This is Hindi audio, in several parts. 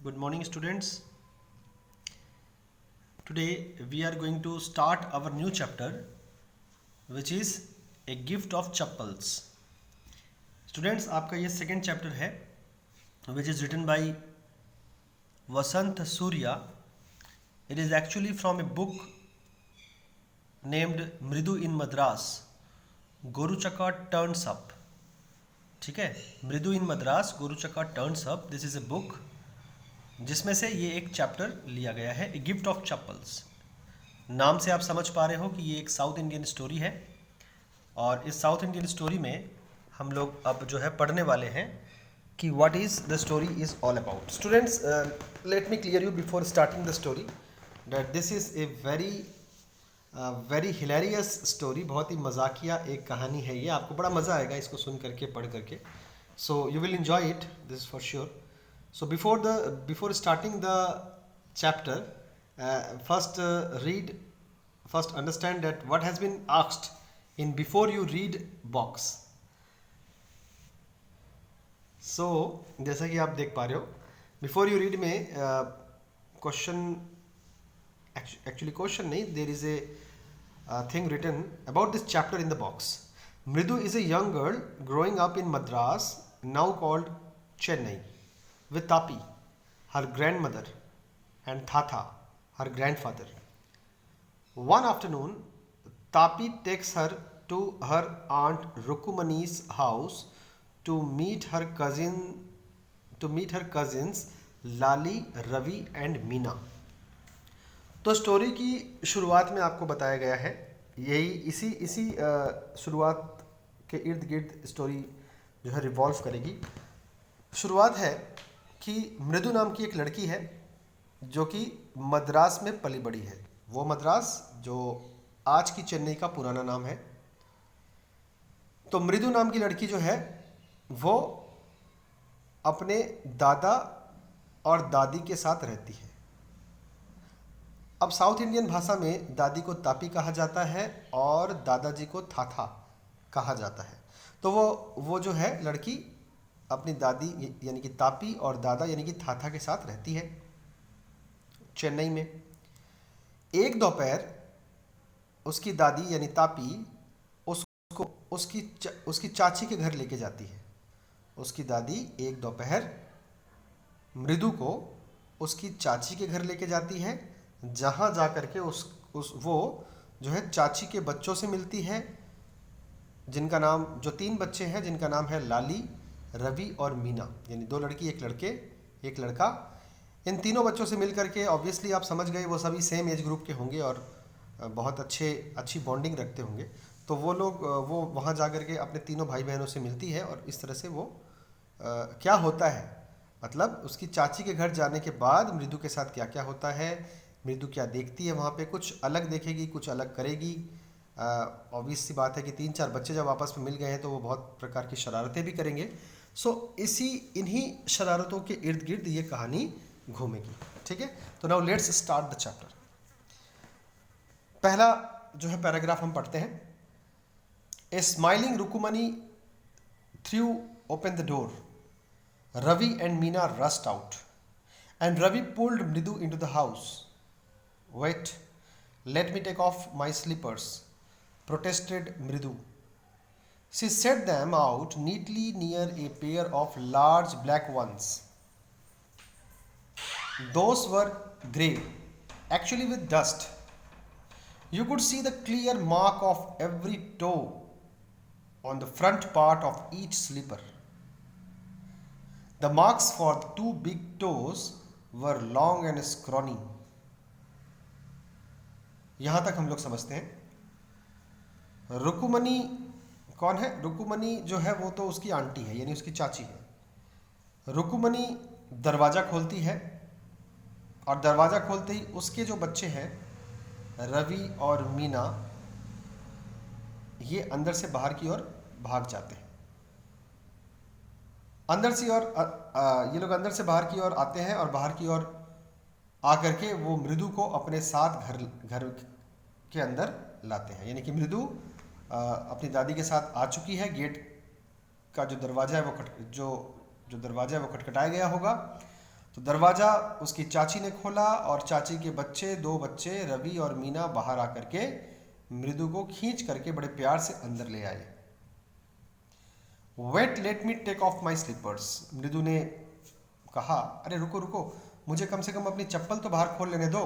Good morning, students. Today we are going to start our new chapter, which is a gift of chappals. Students, आपका ये सेकेंड चैप्टर है, which is written by Vasant Surya. It is actually from a book named Mridu in Madras. Goruchaka Turns Up. ठीक है, मृदु इन मद्रास गोरुचक्का turns up. This is a book जिसमें से ये एक चैप्टर लिया गया है, ए गिफ्ट ऑफ चप्पल्स. नाम से आप समझ पा रहे हो कि ये एक साउथ इंडियन स्टोरी है और इस साउथ इंडियन स्टोरी में हम लोग अब जो है पढ़ने वाले हैं कि what is the story is all about. Students, let me clear you before starting the story that this is a very hilarious story. बहुत ही मजाकिया एक कहानी है ये. आपको बड़ा मज़ा आएगा इसको सुन करके, पढ़ करके. So you will enjoy it, this for sure. So before starting the chapter, first understand that what has been asked in before you read box. So जैसा कि आप देख पा रहे हो, before you read में question नहीं, there is a thing written about this chapter in the box. Mridu is a young girl growing up in Madras, now called Chennai, with Tapi, her grandmother, and Thatha, her grandfather. One afternoon, Tapi takes her to her aunt Rukumani's house to meet her cousins Lali, Ravi and Meena. तो स्टोरी की शुरुआत में आपको बताया गया है, यही इसी शुरुआत के इर्द गिर्द स्टोरी जो है रिवॉल्व करेगी. शुरुआत है कि मृदु नाम की एक लड़की है जो कि मद्रास में पली बड़ी है. वो मद्रास जो आज की चेन्नई का पुराना नाम है. तो मृदु नाम की लड़की जो है वो अपने दादा और दादी के साथ रहती है. अब साउथ इंडियन भाषा में दादी को तापी कहा जाता है और दादाजी को थाथा कहा जाता है. तो वो जो है लड़की अपनी दादी यानी कि तापी और दादा यानी कि थाथा के साथ रहती है चेन्नई में. एक दोपहर उसकी दादी यानी तापी उसको उसकी चाची के घर लेके जाती है. उसकी दादी एक दोपहर मृदु को उसकी चाची के घर लेके जाती है, जहाँ जा कर के वो जो है चाची के बच्चों से मिलती है, जिनका नाम, जो 3 बच्चे हैं जिनका नाम है लाली, रवि और मीना, यानी 2 लड़की एक लड़का. इन तीनों बच्चों से मिल करके ऑब्वियसली आप समझ गए वो सभी सेम एज ग्रुप के होंगे और बहुत अच्छी बॉन्डिंग रखते होंगे. तो वो वहाँ जा करके अपने तीनों भाई बहनों से मिलती है और इस तरह से वो क्या होता है, मतलब उसकी चाची के घर जाने के बाद मृदु के साथ क्या क्या होता है, मृदु क्या देखती है वहाँ पे, कुछ अलग देखेगी, कुछ अलग करेगी. ऑब्वियस सी बात है कि 3-4 बच्चे जब आपस में मिल गए हैं तो वो बहुत प्रकार की शरारतें भी करेंगे. सो इन्हीं शरारतों के इर्द गिर्द ये कहानी घूमेगी. ठीक है, तो now let's start the chapter. पहला जो है पैराग्राफ हम पढ़ते हैं. A smiling Rukmini threw open the door. Ravi and Meena rushed out and Ravi pulled Mridu into the house. Wait, let me take off my slippers, protested Mridu. She set them out neatly near a pair of large black ones. Those were grey, actually with dust. You could see the clear mark of every toe on the front part of each slipper. The marks for the 2 big toes were long and scrawny. यहाँ तक हम लोग समझते हैं. रुकुमनी कौन है? रुकुमनी जो है वो तो उसकी आंटी है, यानी उसकी चाची है. रुकुमनी दरवाज़ा खोलती है और दरवाज़ा खोलते ही उसके जो बच्चे हैं रवि और मीना, ये अंदर से बाहर की ओर भाग जाते हैं. ये लोग अंदर से बाहर की ओर आते हैं और बाहर की ओर आकर के वो मृदु को अपने साथ घर के अंदर लाते हैं. यानी कि मृदु अपनी दादी के साथ आ चुकी है. गेट का जो दरवाज़ा है वो खटखटाया गया होगा. तो दरवाज़ा उसकी चाची ने खोला और चाची के बच्चे, 2 बच्चे रवि और मीना बाहर आकर के मृदु को खींच करके बड़े प्यार से अंदर ले आए। Wait, let me take off my slippers. Mridu ने कहा, अरे रुको रुको, मुझे कम से कम अपनी चप्पल तो बाहर खोल लेने दो।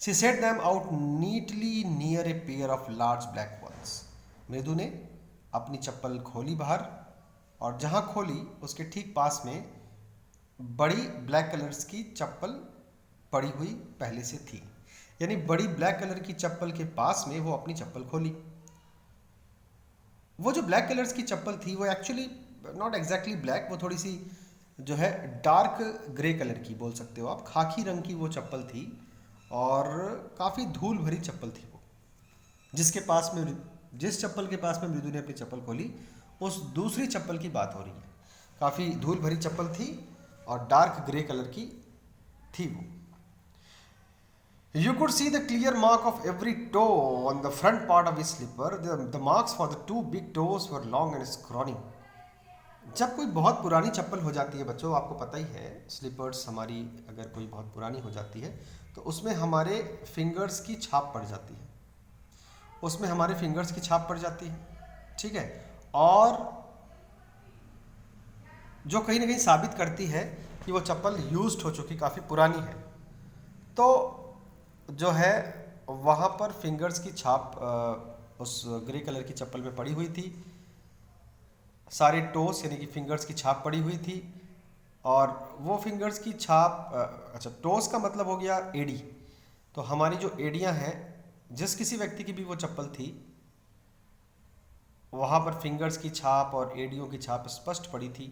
She set them out neatly near a pair of large black ones. मृदु ने अपनी चप्पल खोली बाहर, और जहां खोली उसके ठीक पास में बड़ी ब्लैक कलर्स की चप्पल पड़ी हुई पहले से थी। यानी बड़ी ब्लैक कलर की चप्पल के पास में वो अपनी चप्पल खोली। वो जो ब्लैक कलर्स की चप्पल थी वो एक्चुअली नॉट एग्जैक्टली ब्लैक, वो थोड़ी सी जो है डार्क ग्रे कलर की बोल सकते हो आप, खाकी रंग की वो चप्पल थी और काफ़ी धूल भरी चप्पल थी वो। जिस चप्पल के पास में मृदु ने अपनी चप्पल खोली उस दूसरी चप्पल की बात हो रही है। काफ़ी धूल भरी चप्पल थी और डार्क ग्रे कलर की थी वो। You could see the clear mark of every toe on the front part of his slipper. The marks for the 2 big toes were long and scrawny. जब कोई बहुत पुरानी चप्पल हो जाती है बच्चों, आपको पता ही है स्लीपर्स हमारी अगर कोई बहुत पुरानी हो जाती है तो उसमें हमारे फिंगर्स की छाप पड़ जाती है, उसमें हमारे फिंगर्स की छाप पड़ जाती है, ठीक है, और जो कहीं ना कहीं साबित करती है कि वो चप्पल यूज्ड हो चुकी, काफ़ी पुरानी है। तो जो है वहाँ पर फिंगर्स की छाप उस ग्रे कलर की चप्पल में पड़ी हुई थी। सारे टोस यानी कि फिंगर्स की छाप पड़ी हुई थी, और वो फिंगर्स की छाप अच्छा, टोस का मतलब हो गया एड़ी। तो हमारी जो एड़ियाँ हैं, जिस किसी व्यक्ति की भी वो चप्पल थी वहाँ पर फिंगर्स की छाप और एड़ियों की छाप स्पष्ट पड़ी थी।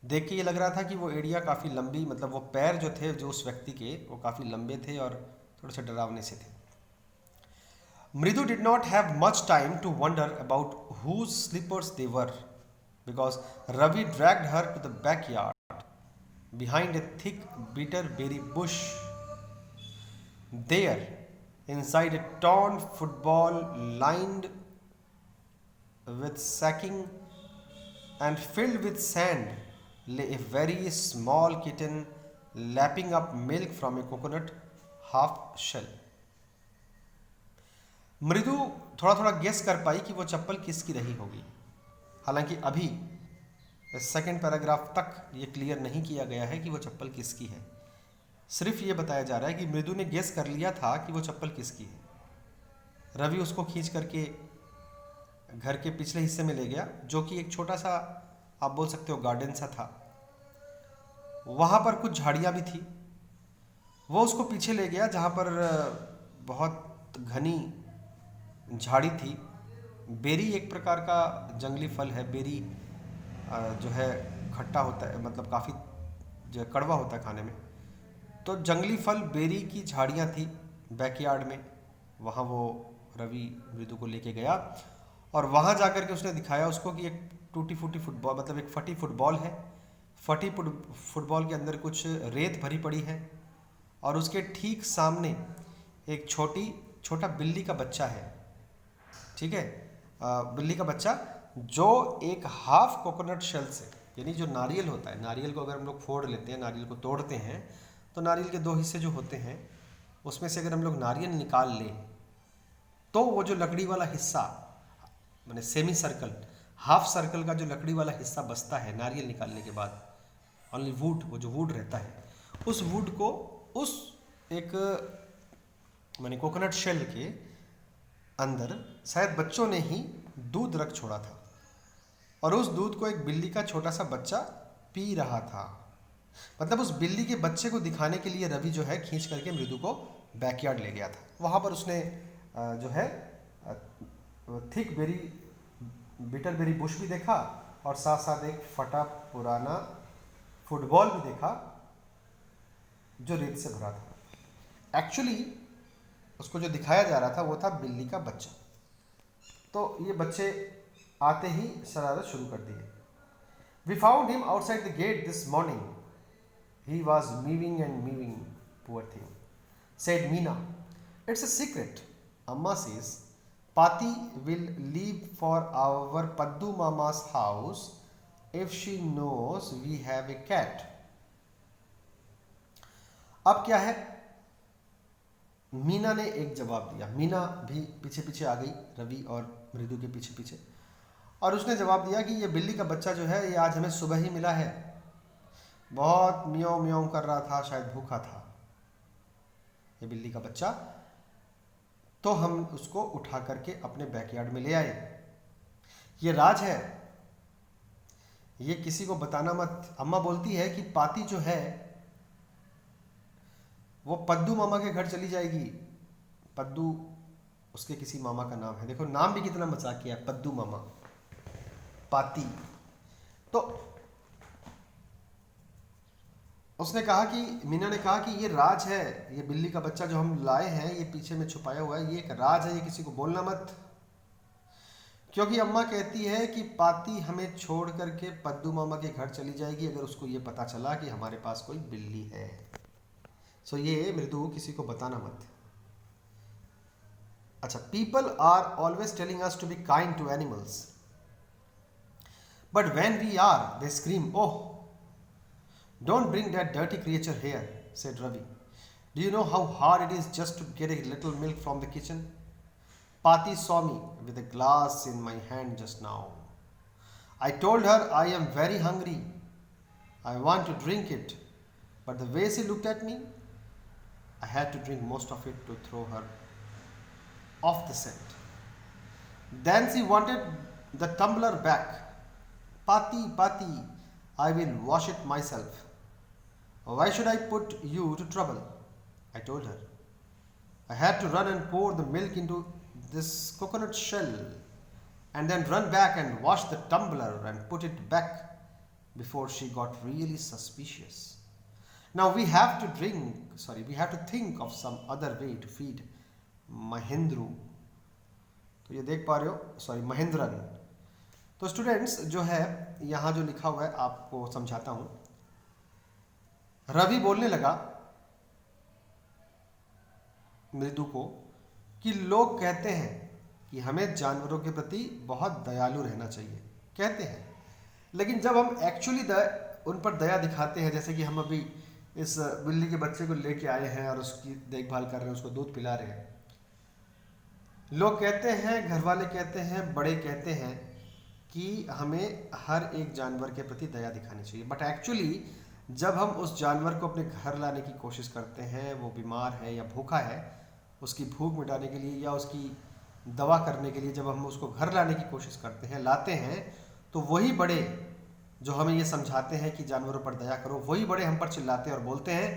देख के ये लग रहा था कि वो एड़ियाँ काफ़ी लंबी, मतलब वो पैर जो थे जो उस व्यक्ति के, वो काफ़ी लंबे थे और थोड़े से डरावने से थे। Mridu did not have much time to wonder about whose slippers they were, because Ravi dragged her to the backyard behind a thick bitter berry bush. There, inside a torn football lined with sacking and filled with sand, lay a very small kitten lapping up milk from a coconut half shell. मृदु थोड़ा थोड़ा गेस कर पाई कि वो चप्पल किसकी रही होगी। हालांकि अभी सेकंड पैराग्राफ तक ये क्लियर नहीं किया गया है कि वो चप्पल किसकी है। सिर्फ ये बताया जा रहा है कि मृदु ने गेस कर लिया था कि वो चप्पल किसकी है। रवि उसको खींच करके घर के पिछले हिस्से में ले गया, जो कि एक छोटा सा, आप बोल सकते हो गार्डन सा था। वहाँ पर कुछ झाड़ियाँ भी थी। वो उसको पीछे ले गया जहाँ पर बहुत घनी झाड़ी थी। बेरी एक प्रकार का जंगली फल है। बेरी जो है खट्टा होता है, मतलब काफ़ी जो कड़वा होता है खाने में। तो जंगली फल बेरी की झाड़ियाँ थी बैकयार्ड में। वहाँ वो रवि मृदु को लेके गया और वहाँ जाकर के उसने दिखाया उसको कि एक टूटी फूटी फुटबॉल, मतलब एक फटी फुटबॉल है। फटी फुटबॉल के अंदर कुछ रेत भरी पड़ी है और उसके ठीक सामने एक छोटा बिल्ली का बच्चा है, ठीक है, बिल्ली का बच्चा जो एक हाफ कोकोनट शेल से, यानी जो नारियल होता है, नारियल को अगर हम लोग फोड़ लेते हैं, नारियल को तोड़ते हैं तो नारियल के 2 हिस्से जो होते हैं उसमें से अगर हम लोग नारियल निकाल लें तो वो जो लकड़ी वाला हिस्सा, माने सेमी सर्कल, हाफ सर्कल का जो लकड़ी वाला हिस्सा बचता है नारियल निकालने के बाद, ओनली वुड, वो जो वुड रहता है, उस वुड को उस एक माने कोकोनट शेल के अंदर शायद बच्चों ने ही दूध रख छोड़ा था और उस दूध को एक बिल्ली का छोटा सा बच्चा पी रहा था। मतलब उस बिल्ली के बच्चे को दिखाने के लिए रवि जो है खींच करके मृदु को बैकयार्ड ले गया था। वहाँ पर उसने जो है thick berry, bitter berry bush भी देखा और साथ साथ एक फटा पुराना फुटबॉल भी देखा जो रेत से भरा था। एक्चुअली उसको जो दिखाया जा रहा था वो था बिल्ली का बच्चा। तो ये बच्चे आते ही शरारत शुरू कर दिए। We found him outside the gate this morning. He was mewing and mewing, poor thing, said Meena. It's a secret. Amma says Pati will leave for our Paddu Mama's house if she knows we have a cat. अब क्या है, मीना ने एक जवाब दिया। मीना भी पीछे पीछे आ गई रवि और मृदु के पीछे पीछे, और उसने जवाब दिया कि ये बिल्ली का बच्चा जो है ये आज हमें सुबह ही मिला है, बहुत म्याऊं म्याऊं कर रहा था, शायद भूखा था ये बिल्ली का बच्चा, तो हम उसको उठा करके अपने बैकयार्ड में ले आए। ये राज है, ये किसी को बताना मत। अम्मा बोलती है कि पाती जो है वो पद्दू मामा के घर चली जाएगी। पद्दू उसके किसी मामा का नाम है, देखो नाम भी कितना मजाकिया है, पद्दू मामा, पाती। तो उसने कहा कि, मीना ने कहा कि ये राज है, ये बिल्ली का बच्चा जो हम लाए हैं ये पीछे में छुपाया हुआ है, ये एक राज है, ये किसी को बोलना मत, क्योंकि अम्मा कहती है कि पाती हमें छोड़ करके पद्दू मामा के घर चली जाएगी अगर उसको ये पता चला कि हमारे पास कोई बिल्ली है। सो ये मृदु किसी को बताना मत। अच्छा, people are always telling us to be kind to animals, but when we are they scream, oh don't bring that dirty creature here, said Ravi. Do you know how hard it is just to get a little milk from the kitchen? Pati saw me with a glass in my hand just now. I told her I am very hungry. I want to drink it. But the way she looked at me, I had to drink most of it to throw her off the scent. Then she wanted the tumbler back. Pati, Pati, I will wash it myself. Why should I put you to trouble? I told her. I had to run and pour the milk into this coconut shell and then run back and wash the tumbler and put it back before she got really suspicious. Now we have to think of some other way to feed Mahendru. तो ये देख पा रहे हो, महेंद्रन। तो स्टूडेंट्स जो है यहाँ जो लिखा हुआ है आपको समझाता हूँ। रवि बोलने लगा मृदु को कि लोग कहते हैं कि हमें जानवरों के प्रति बहुत दयालु रहना चाहिए, कहते हैं, लेकिन जब हम एक्चुअली उन पर दया दिखाते हैं, जैसे कि हम अभी इस बिल्ली के बच्चे को लेके आए हैं और उसकी देखभाल कर रहे हैं, उसको दूध पिला रहे हैं, लोग कहते हैं, घर वाले कहते हैं, बड़े कहते हैं कि हमें हर एक जानवर के प्रति दया दिखानी चाहिए, बट एक्चुअली जब हम उस जानवर को अपने घर लाने की कोशिश करते हैं, वो बीमार है या भूखा है, उसकी भूख मिटाने के लिए या उसकी दवा करने के लिए जब हम उसको घर लाने की कोशिश करते हैं, लाते हैं, तो वही बड़े जो हमें ये समझाते हैं कि जानवरों पर दया करो, वही बड़े हम पर चिल्लाते हैं और बोलते हैं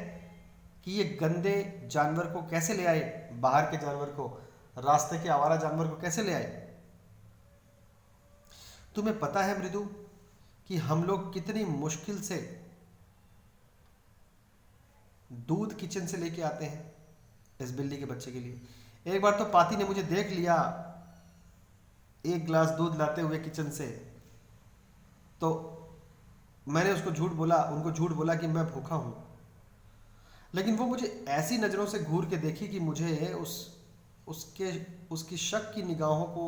कि ये गंदे जानवर को कैसे ले आए, बाहर के जानवर को, रास्ते के आवारा जानवर को कैसे ले आए। तुम्हें पता है मृदु कि हम लोग कितनी मुश्किल से दूध किचन से लेके आते हैं इस बिल्ली के बच्चे के लिए। एक बार तो पाती ने मुझे देख लिया एक गिलास दूध लाते हुए किचन से, तो मैंने उनको झूठ बोला कि मैं भूखा हूं, लेकिन वो मुझे ऐसी नज़रों से घूर के देखी कि मुझे उसकी शक की निगाहों को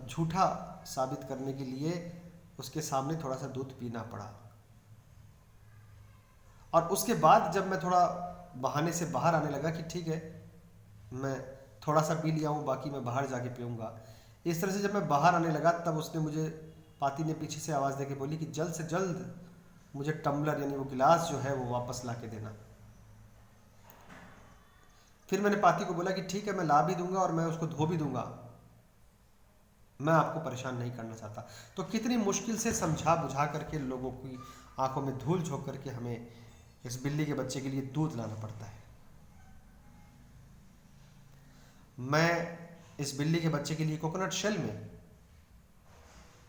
झूठा साबित करने के लिए उसके सामने थोड़ा सा दूध पीना पड़ा। और उसके बाद जब मैं थोड़ा बहाने से बाहर आने लगा कि ठीक है मैं थोड़ा सा पी लिया हूँ, बाकी मैं बाहर जाके पीऊँगा, इस तरह से जब मैं बाहर आने लगा तब उसने मुझे, पाती ने पीछे से आवाज़ देके बोली कि जल्द से जल्द मुझे टम्बलर यानी वो गिलास जो है वो वापस ला के देना। फिर मैंने पाती को बोला कि ठीक है मैं ला भी दूंगा और मैं उसको धो भी दूंगा, मैं आपको परेशान नहीं करना चाहता। तो कितनी मुश्किल से समझा बुझा करके लोगों की आंखों में धूल झोंक करके हमें इस बिल्ली के बच्चे के लिए दूध लाना पड़ता है। मैं इस बिल्ली के बच्चे के लिए कोकोनट शेल में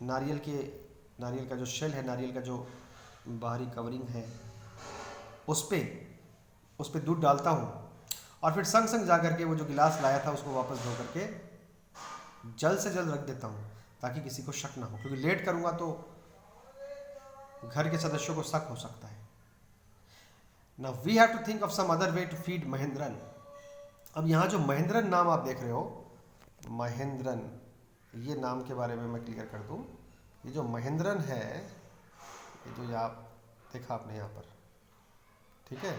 नारियल का जो शेल है, नारियल का जो बाहरी कवरिंग है, उस पे दूध डालता हूँ और फिर संग संग जा करके वो जो गिलास लाया था उसको वापस धो करके जल्द से जल्द रख देता हूँ ताकि किसी को शक ना हो, क्योंकि लेट करूँगा तो घर के सदस्यों को शक हो सकता है। Now we have to think of some other way to feed Mahendran. अब यहाँ जो महेंद्रन नाम आप देख रहे हो, महेंद्रन, ये नाम के बारे में मैं क्लियर कर दूँ। ये जो महेंद्रन है, ये जो यहाँ देखा आपने यहाँ पर, ठीक है,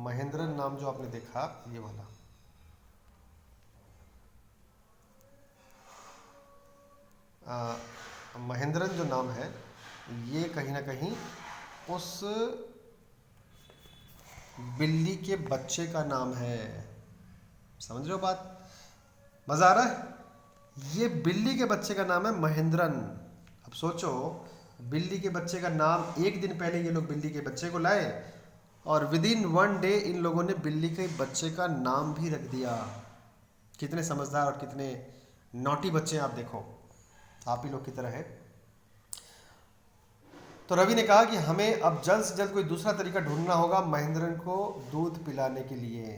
महेंद्रन नाम जो आपने देखा ये वाला, महेंद्रन जो नाम है ये कहीं ना कहीं उस बिल्ली के बच्चे का नाम है। समझ रहे हो बात? मजा आ रहा है? ये बिल्ली के बच्चे का नाम है महेंद्रन। अब सोचो, बिल्ली के बच्चे का नाम, एक दिन पहले ये लोग बिल्ली के बच्चे को लाए और with in one day in लोगों ने बिल्ली के बच्चे का नाम भी रख दिया। कितने समझदार और कितने नॉटी बच्चे हैं, आप देखो, आप ही लोग की तरह है। तो रवि ने कहा कि हमें अब जल्द से जल्द कोई दूसरा तरीका ढूंढना होगा महेंद्रन को दूध पिलाने के लिए।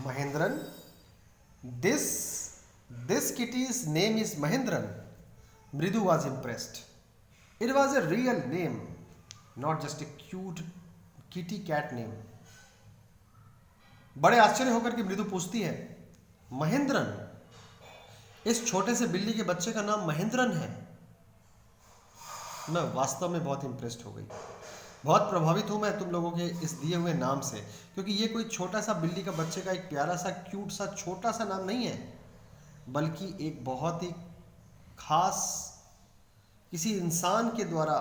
Mahendran, this kitty's name is Mahendran. Mridu was impressed. It was a real name, not just a cute kitty cat name. बड़े आश्चर्य होकर के मृदु पूछती है, महेंद्रन, इस छोटे से बिल्ली के बच्चे का नाम महेंद्रन है? मैं वास्तव में बहुत इम्प्रेस्ड हो गई, बहुत प्रभावित हूं मैं तुम लोगों के इस दिए हुए नाम से, क्योंकि ये कोई छोटा सा बिल्ली का बच्चे का एक प्यारा सा क्यूट सा छोटा सा नाम नहीं है, बल्कि एक बहुत ही खास किसी इंसान के द्वारा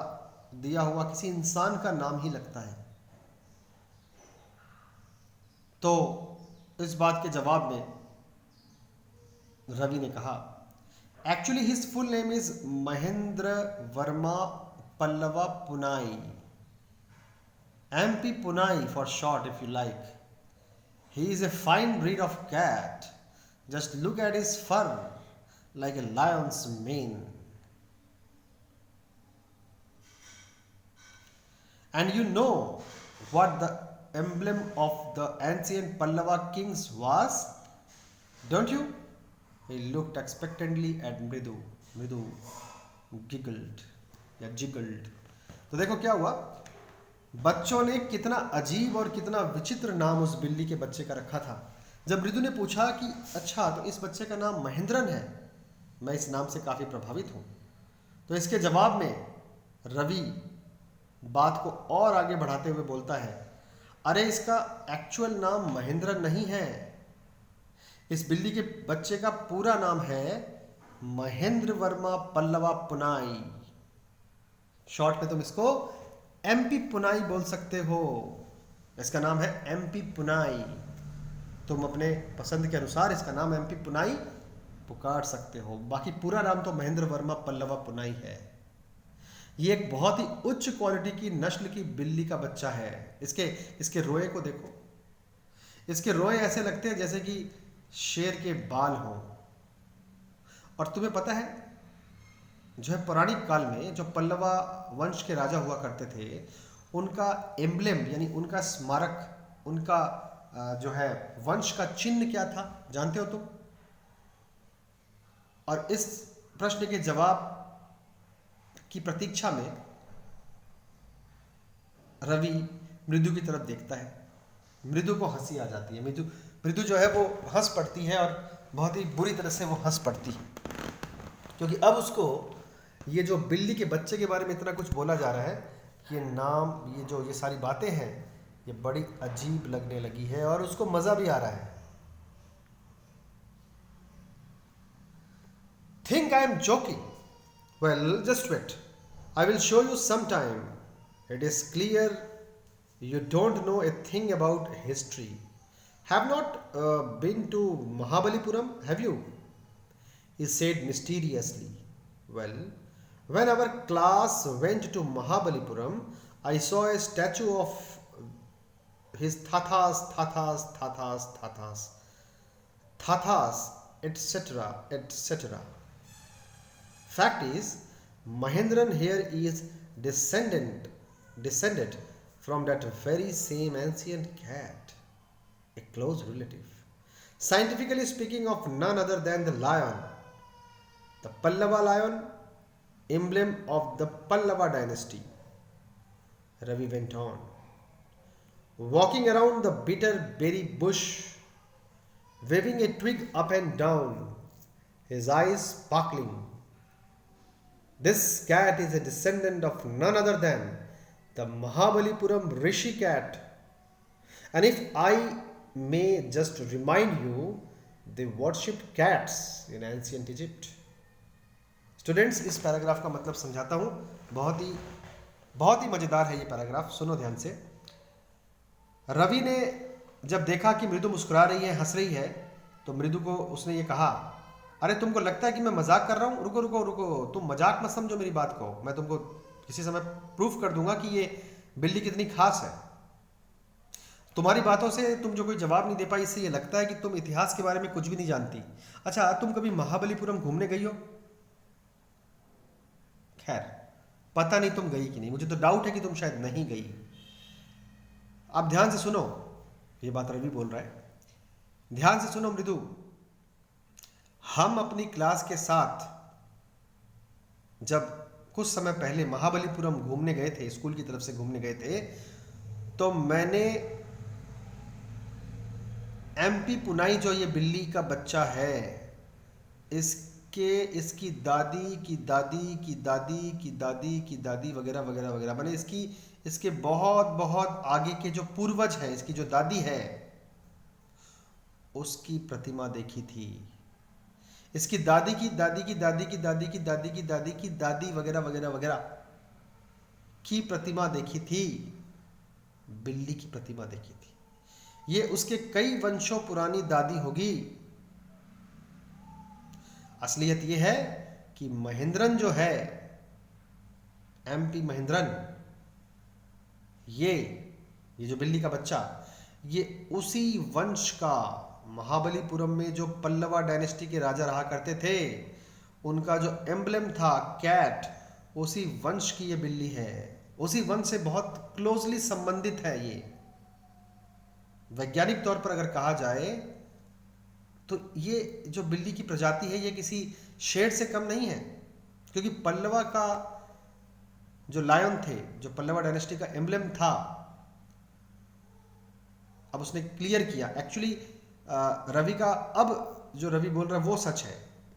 दिया हुआ किसी इंसान का नाम ही लगता है। तो इस बात के जवाब में रवि ने कहा, actually his full name is Mahendra Verma Pallava पुनाई, MP Punai for short if you like. He is a fine breed of cat. Just look at his fur, like a lion's mane. And you know what the emblem of the ancient Pallava kings was, don't you? He looked expectantly at Mridu. Mridu giggled या jiggled. तो देखो क्या हुआ, बच्चों ने कितना अजीब और कितना विचित्र नाम उस बिल्ली के बच्चे का रखा था। जब मृदु ने पूछा कि अच्छा तो इस बच्चे का नाम महेंद्रन है, मैं इस नाम से काफ़ी प्रभावित हूँ, तो इसके जवाब में रवि बात को और आगे बढ़ाते हुए बोलता है, अरे इसका एक्चुअल नाम महेंद्रन नहीं है, इस बिल्ली के बच्चे का पूरा नाम है महेंद्र वर्मा पल्लवा पुनाई। शॉर्ट में तुम इसको MP पुनाई बोल सकते हो। इसका नाम है MP पुनाई। तुम अपने पसंद के अनुसार इसका नाम MP पुनाई पुकार सकते हो, बाकी पूरा नाम तो महेंद्र वर्मा पल्लवा पुनाई है। ये एक बहुत ही उच्च क्वालिटी की नस्ल की बिल्ली का बच्चा है। इसके रोए को देखो, इसके रोए ऐसे लगते हैं जैसे कि शेर के बाल हों। और तुम्हें पता है, जो है पौराणिक काल में जो पल्लवा वंश के राजा हुआ करते थे, उनका एम्ब्लेम यानी उनका स्मारक, उनका जो है वंश का चिन्ह क्या था, जानते हो तुम? और इस प्रश्न के जवाब की प्रतीक्षा में रवि मृदु की तरफ देखता है। मृदु को हंसी आ जाती है। मृदु जो है वो हंस पड़ती है और बहुत ही बुरी तरह से वो हंस पड़ती है, क्योंकि अब उसको ये जो बिल्ली के बच्चे के बारे में इतना कुछ बोला जा रहा है, ये नाम, ये सारी बातें हैं, ये बड़ी अजीब लगने लगी है और उसको मज़ा भी आ रहा है। Think I am joking? Well, just wait. I will show you sometime. It is clear you don't know a thing about history. Have not been to Mahabalipuram, have you? He said mysteriously. Well, when our class went to Mahabalipuram, I saw a statue of his Thathas, etc., etc. Fact is, Mahendran here is descended from that very same ancient cat, a close relative. Scientifically speaking, of none other than the lion, the Pallava lion, emblem of the Pallava dynasty. Ravi went on, walking around the bitter berry bush, waving a twig up and down, his eyes sparkling. This cat is a descendant of none other than the Mahabalipuram Rishi cat. And if I may just remind you, they worshipped cats in ancient Egypt. Students, इस पैराग्राफ का मतलब समझाता हूँ। बहुत ही मज़ेदार है ये पैराग्राफ, सुनो ध्यान से। रवि ने जब देखा कि मृदु मुस्कुरा रही है, हंस रही है, तो मृदु को उसने ये कहा, अरे तुमको लगता है कि मैं मजाक कर रहा हूँ? रुको रुको रुको, तुम मजाक मत समझो मेरी बात को। मैं तुमको किसी समय प्रूफ कर दूंगा कि ये बिल्ली कितनी खास है। तुम्हारी बातों से तुम जो कोई जवाब नहीं दे पाई, इससे ये लगता है कि तुम इतिहास के बारे में कुछ भी नहीं जानती। अच्छा, तुम कभी महाबलीपुरम घूमने गई हो? खैर, पता नहीं तुम गई कि नहीं, मुझे तो डाउट है कि तुम शायद नहीं गई। अब ध्यान से सुनो, ये बात रवि बोल रहा है, ध्यान से सुनो मृदु। हम अपनी क्लास के साथ जब कुछ समय पहले महाबलीपुरम घूमने गए थे, स्कूल की तरफ से घूमने गए थे, तो मैंने एमपी पुनाई, जो ये बिल्ली का बच्चा है, इसकी दादी की दादी की दादी की दादी की दादी वगैरह वगैरह वगैरह, मैंने इसके बहुत बहुत आगे के जो पूर्वज है, इसकी जो दादी है, उसकी प्रतिमा देखी थी। इसकी दादी की दादी की दादी की दादी की दादी की दादी की दादी वगैरह वगैरह वगैरह की प्रतिमा देखी थी, बिल्ली की प्रतिमा देखी थी। ये उसके कई वंशों पुरानी दादी होगी। असलियत ये है कि महेंद्रन जो है, एमपी महेंद्रन, ये जो बिल्ली का बच्चा, ये उसी वंश का, महाबलीपुरम में जो पल्लवा डायनेस्टी के राजा रहा करते थे, उनका जो एम्ब्लेम था कैट, उसी वंश की ये बिल्ली है। उसी वंश से बहुत क्लोजली संबंधित है ये। वैज्ञानिक तौर पर अगर कहा जाए तो ये जो बिल्ली की प्रजाति है, ये किसी शेर से कम नहीं है, क्योंकि पल्लवा का जो लायन थे, जो पल्लवा डायनेस्टी का एम्ब्लेम था, अब उसने क्लियर किया। एक्चुअली रवि का, अब जो रवि बोल रहा है वो सच है,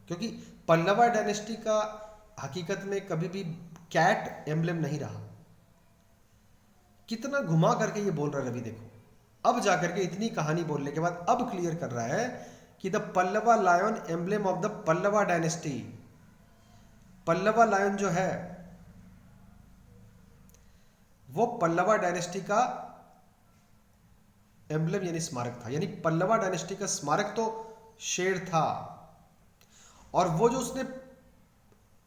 क्योंकि पल्लवा डायनेस्टी का हकीकत में कभी भी कैट एम्ब्लेम नहीं रहा। कितना घुमा करके ये बोल रहा है रवि, देखो। अब जाकर के इतनी कहानी बोलने के बाद अब क्लियर कर रहा है कि the Pallava lion emblem of the Pallava dynasty. Pallava lion जो है वो पल्लवा डायनेस्टी का एम्ब्लेम यानी स्मारक था। यानी पल्लवा डायनेस्टी का स्मारक तो शेर था, और वो जो उसने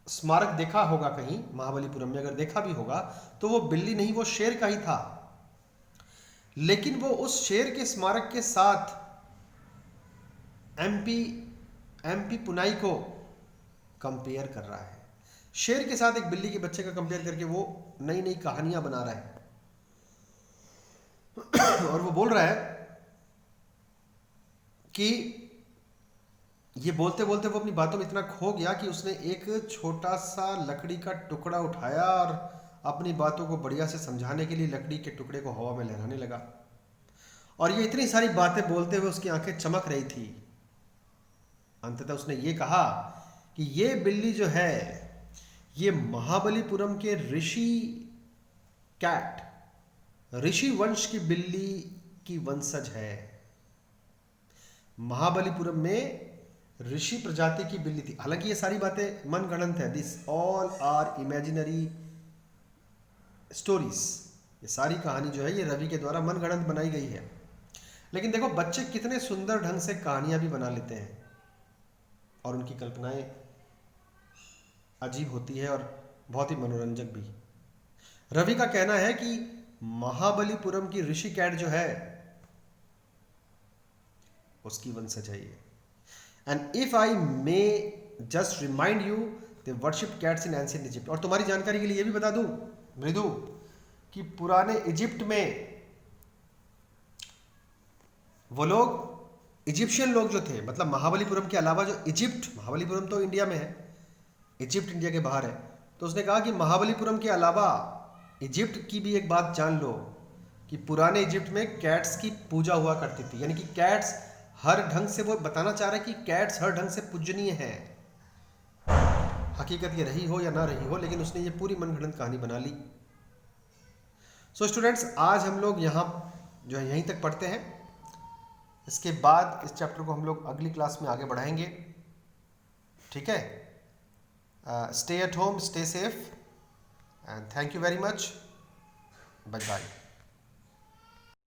स्मारक देखा होगा कहीं महाबलीपुरम में, अगर देखा भी होगा, तो वो बिल्ली नहीं, वो शेर का ही था। लेकिन वो उस शेर के स्मारक के साथ एमपी पुनाई को कंपेयर कर रहा है। शेर के साथ एक बिल्ली के बच्चे का कंपेयर करके वो नई नई कहानियां बना रहा है। और वो बोल रहा है कि ये बोलते बोलते वो अपनी बातों में इतना खो गया कि उसने एक छोटा सा लकड़ी का टुकड़ा उठाया और अपनी बातों को बढ़िया से समझाने के लिए लकड़ी के टुकड़े को हवा में लहराने लगा। और ये इतनी सारी बातें बोलते हुए उसकी आंखें चमक रही थी। अंततः उसने ये कहा कि ये बिल्ली जो है, ये महाबलीपुरम के ऋषि कैट, ऋषि वंश की बिल्ली की वंशज है। महाबलीपुरम में ऋषि प्रजाति की बिल्ली थी। हालांकि ये सारी बातें मनगढ़ंत है, this all are imaginary stories. ये सारी कहानी जो है ये रवि के द्वारा मनगढ़ंत बनाई गई है। लेकिन देखो बच्चे कितने सुंदर ढंग से कहानियां भी बना लेते हैं और उनकी कल्पनाएं अजीब होती है और बहुत ही मनोरंजक भी। रवि का कहना है कि महाबलीपुरम की ऋषि कैट जो है उसकी वंशज है ये। And if I may just remind you, they worship cats in ancient Egypt. और तुम्हारी जानकारी के लिए ये भी बता दूं मृदु कि पुराने इजिप्ट में वो लोग, इजिप्शियन लोग जो थे, मतलब महाबलीपुरम के अलावा जो इजिप्ट, महाबलीपुरम तो इंडिया में है, इजिप्ट इंडिया के बाहर है, तो उसने कहा कि महाबलीपुरम के अलावा इजिप्ट की भी एक बात जान लो कि पुराने इजिप्ट में कैट्स की पूजा हुआ करती थी। यानी कि कैट्स हर ढंग से, वो बताना चाह रहा है कि कैट्स हर ढंग से पूजनीय है। हकीकत ये रही हो या ना रही हो, लेकिन उसने ये पूरी मनगढ़ंत कहानी बना ली। सो स्टूडेंट्स, आज हम लोग यहाँ जो है यहीं तक पढ़ते हैं। इसके बाद इस चैप्टर को हम लोग अगली क्लास में आगे बढ़ाएंगे। ठीक है, stay at home, stay safe, and thank you very much. Bye bye.